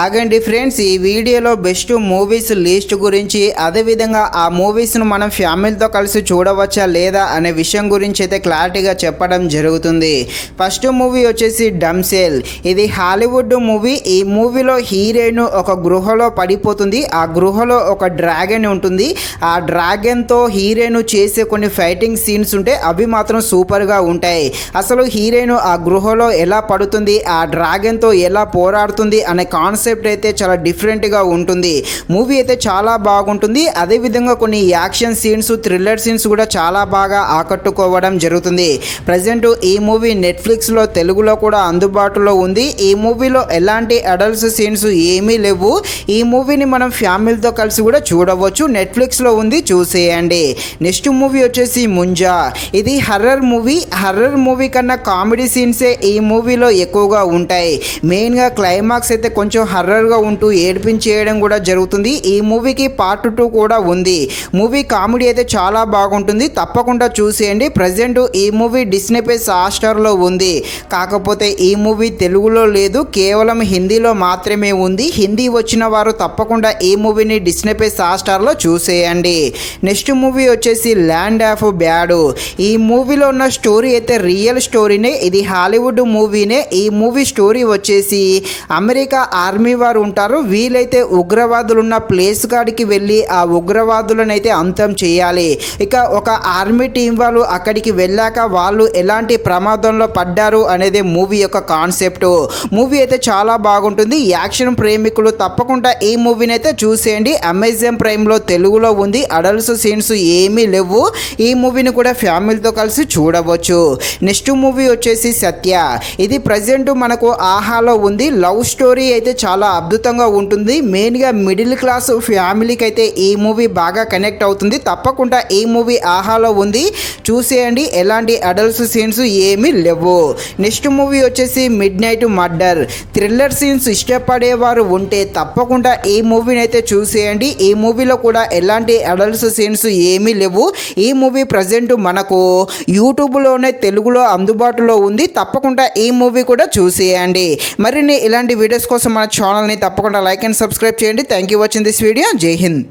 ఆగండి ఫ్రెండ్స్, ఈ వీడియోలో బెస్ట్ మూవీస్ లిస్ట్ గురించి, అదేవిధంగా ఆ మూవీస్ను మనం ఫ్యామిలీతో కలిసి చూడవచ్చా లేదా అనే విషయం గురించి అయితే క్లారిటీగా చెప్పడం జరుగుతుంది. ఫస్ట్ మూవీ వచ్చేసి డంసెల్. ఇది హాలీవుడ్ మూవీ. ఈ మూవీలో హీరోయిన్ ఒక గృహలో పడిపోతుంది. ఆ గృహలో ఒక డ్రాగన్ ఉంటుంది. ఆ డ్రాగన్తో హీరోయిన్ చేసే కొన్ని ఫైటింగ్ సీన్స్ ఉంటే అవి మాత్రం సూపర్గా ఉంటాయి. అసలు హీరోయిన్ ఆ గృహలో ఎలా పడుతుంది, ఆ డ్రాగన్తో ఎలా పోరాడుతుంది అనే కాన్సెప్ట్ అయితే చాలా డిఫరెంట్గా ఉంటుంది. మూవీ అయితే చాలా బాగుంటుంది. అదేవిధంగా కొన్ని యాక్షన్ సీన్స్, థ్రిల్లర్ సీన్స్ కూడా చాలా బాగా ఆకట్టుకోవడం జరుగుతుంది. ప్రజెంట్ ఈ మూవీ నెట్ఫ్లిక్స్లో తెలుగులో కూడా అందుబాటులో ఉంది. ఈ మూవీలో ఎలాంటి అడల్ట్స్ సీన్స్ ఏమీ లేవు. ఈ మూవీని మనం ఫ్యామిలీతో కలిసి కూడా చూడవచ్చు. నెట్ఫ్లిక్స్లో ఉంది, చూసేయండి. నెక్స్ట్ మూవీ వచ్చేసి ముంజా. ఇది హర్రర్ మూవీ. హర్రర్ మూవీ కన్నా కామెడీ సీన్సే ఈ మూవీలో ఎక్కువగా ఉంటాయి. మెయిన్గా క్లైమాక్స్ అయితే కొంచెం హర్రర్గా ఉంటూ ఏడిపించేయడం కూడా జరుగుతుంది. ఈ మూవీకి పార్ట్ 2 కూడా ఉంది. మూవీ కామెడీ అయితే చాలా బాగుంటుంది, తప్పకుండా చూసేయండి. ప్రజెంట్ ఈ మూవీ డిస్నీ ప్లస్ హాట్‌స్టార్లో ఉంది. కాకపోతే ఈ మూవీ తెలుగులో లేదు, కేవలం హిందీలో మాత్రమే ఉంది. హిందీ వచ్చిన వారు తప్పకుండా ఈ మూవీని డిస్నీ ప్లస్ హాట్‌స్టార్లో చూసేయండి. నెక్స్ట్ మూవీ వచ్చేసి ల్యాండ్ ఆఫ్ బ్యాడ్. ఈ మూవీలో ఉన్న స్టోరీ అయితే రియల్ స్టోరీనే. ఇది హాలీవుడ్ మూవీనే. ఈ మూవీ స్టోరీ వచ్చేసి అమెరికా ఆర్మీ వారు ఉంటారు. వీలైతే ఉగ్రవాదులు ఉన్న ప్లేస్ కాడికి వెళ్ళి ఆ ఉగ్రవాదులను అయితే అంతం చేయాలి. ఇక ఒక ఆర్మీ టీం వాళ్ళు అక్కడికి వెళ్ళాక వాళ్ళు ఎలాంటి ప్రమాదంలో పడ్డారు అనేది మూవీ యొక్క కాన్సెప్ట్. మూవీ అయితే చాలా బాగుంటుంది. యాక్షన్ ప్రేమికులు తప్పకుండా ఈ మూవీని అయితే చూసేయండి. అమెజాన్ ప్రైమ్లో తెలుగులో ఉంది. అడల్ట్స్ సీన్స్ ఏమీ లేవు. ఈ మూవీని కూడా ఫ్యామిలీతో కలిసి చూడవచ్చు. నెక్స్ట్ మూవీ వచ్చేసి సత్య. ఇది ప్రజెంట్ మనకు ఆహాలో ఉంది. లవ్ స్టోరీ అయితే చాలా అద్భుతంగా ఉంటుంది. మెయిన్గా మిడిల్ క్లాస్ ఫ్యామిలీకి అయితే ఈ మూవీ బాగా కనెక్ట్ అవుతుంది. తప్పకుండా ఈ మూవీ ఆహాలో ఉంది, చూసేయండి. ఎలాంటి అడల్ట్స్ సీన్స్ ఏమీ లేవు. నెక్స్ట్ మూవీ వచ్చేసి mid night murder. Thriller scenes ఇష్టపడేవారు ఉంటే తప్పకుండా ఈ మూవీని అయితే చూసేయండి. ఈ మూవీలో కూడా ఎలాంటి అడల్ట్స్ సీన్స్ ఏమీ లేవు. ఈ మూవీ ప్రజెంట్ మనకు యూట్యూబ్లోనే తెలుగులో అందుబాటులో ఉంది. తప్పకుండా ఈ మూవీ కూడా చూసేయండి. మరిన్ని ఇలాంటి వీడియోస్ కోసం మన ఛానల్ని తప్పకుండా లైక్ అండ్ సబ్స్క్రైబ్ చేయండి. Thank you watching this video. జై హింద్.